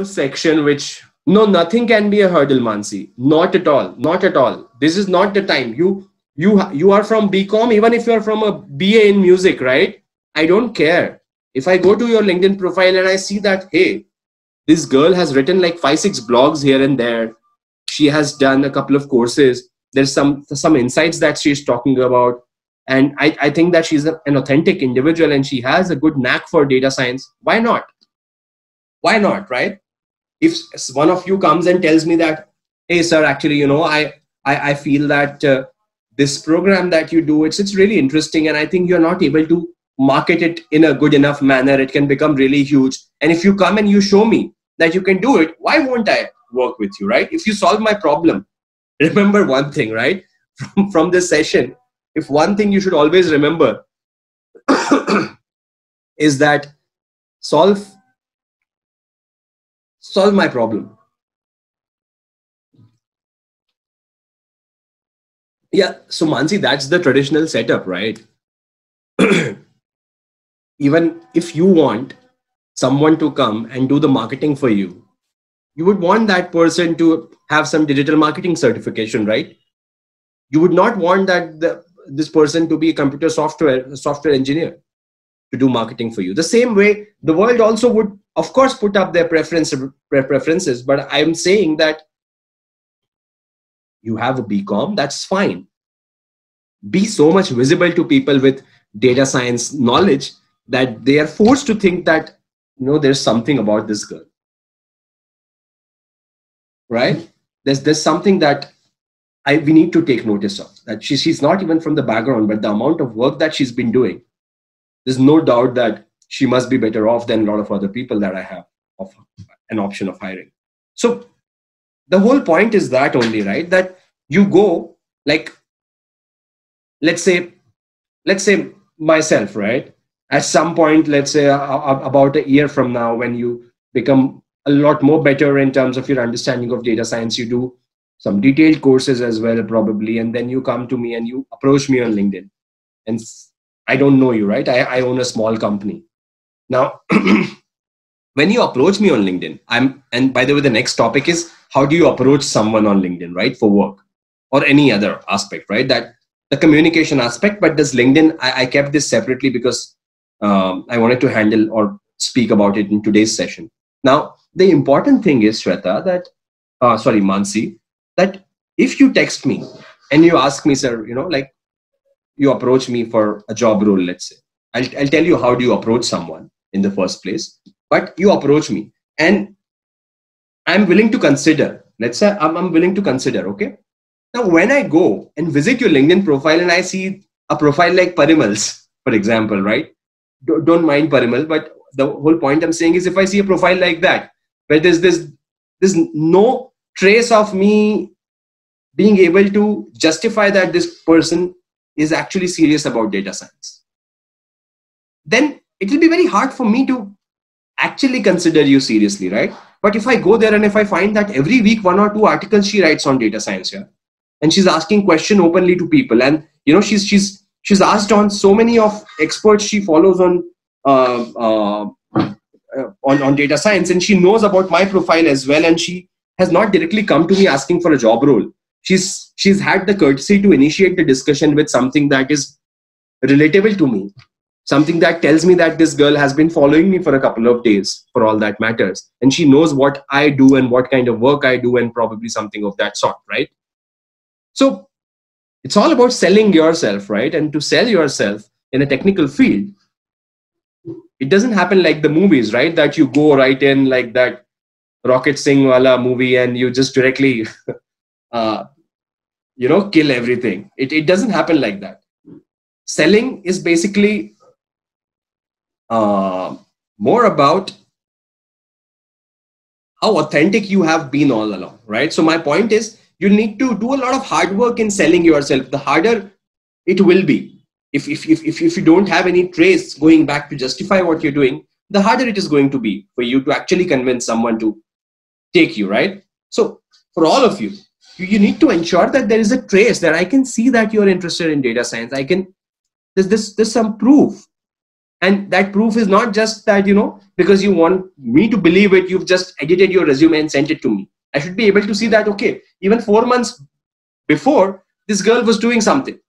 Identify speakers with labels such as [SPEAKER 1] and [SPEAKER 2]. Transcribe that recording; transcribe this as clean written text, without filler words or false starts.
[SPEAKER 1] whole section which, no, nothing can be a hurdle, Mansi. Not at all. Not at all. This is not the time. You are from BCom, even if you are from a BA in music, right? I don't care. If I go to your LinkedIn profile and I see that, hey, this girl has written like 5-6 blogs here and there. She has done a couple of courses. There's some insights that she's talking about. And I think that she's an authentic individual and she has a good knack for data science. Why not? Why not, right? If one of you comes and tells me that, hey, sir, actually, you know, I feel that this program that you do, it's really interesting. And I think you're not able to market it in a good enough manner. It can become really huge. And if you come and you show me that you can do it, why won't I work with you, right? If you solve my problem, remember one thing, right? From this session, if one thing you should always remember is that solve my problem. Yeah, so Mansi, that's the traditional setup, right? Even if you want someone to come and do the marketing for you, you would want that person to have some digital marketing certification, right? You would not want that this person to be a computer software engineer to do marketing for you. The same way, the world also would, of course, put up their preferences. But I'm saying that you have a BCom, that's fine. Be so much visible to people with data science knowledge that they are forced to think that, you know, there's something about this girl, right? There's something that we need to take notice of, that she's not even from the background, but the amount of work that she's been doing, there's no doubt that she must be better off than a lot of other people that I have of an option of hiring. So the whole point is that only, right? That you go, like, let's say myself, right? At some point, let's say about a year from now, when you become a lot more better in terms of your understanding of data science, you do some detailed courses as well, probably. And then you come to me and you approach me on LinkedIn. And I don't know you, right? I own a small company. Now, when you approach me on LinkedIn, and by the way, the next topic is how do you approach someone on LinkedIn, right? For work or any other aspect, right? That the communication aspect, but this LinkedIn, I kept this separately because I wanted to handle or speak about it in today's session. Now, the important thing is, Shweta, that, Mansi, that if you text me and you ask me, sir, you know, like you approach me for a job role, let's say, I'll tell you how do you approach someone in the first place, but you approach me and I'm willing to consider, let's say I'm willing to consider, okay? Now, when I go and visit your LinkedIn profile and I see a profile like Parimal's, for example, right? Don't mind Parimal, but the whole point I'm saying is if I see a profile like that, where there's no trace of me being able to justify that this person is actually serious about data science, then it will be very hard for me to actually consider you seriously, right? But if I go there and if I find that every week 1 or 2 articles she writes on data science here, and she's asking question openly to people, and you know she's asked on so many of experts she follows on data science, and she knows about my profile as well, and she has not directly come to me asking for a job role. She's had the courtesy to initiate the discussion with something that is relatable to me, something that tells me that this girl has been following me for a couple of days, for all that matters, and she knows what I do and what kind of work I do, and probably something of that sort, right? So it's all about selling yourself, right? And to sell yourself in a technical field, it doesn't happen like the movies, right? That you go right in like that Rocket Singh wala movie and you just directly, kill everything. It doesn't happen like that. Selling is basically more about how authentic you have been all along, right? So my point is, you need to do a lot of hard work in selling yourself. The harder it will be. If you don't have any trace going back to justify what you're doing, the harder it is going to be for you to actually convince someone to take you, right? So for all of you, you need to ensure that there is a trace, that I can see that you're interested in data science. There's some proof. And that proof is not just that, because you want me to believe it, you've just edited your resume and sent it to me. I should be able to see that, okay, even 4 months before, this girl was doing something.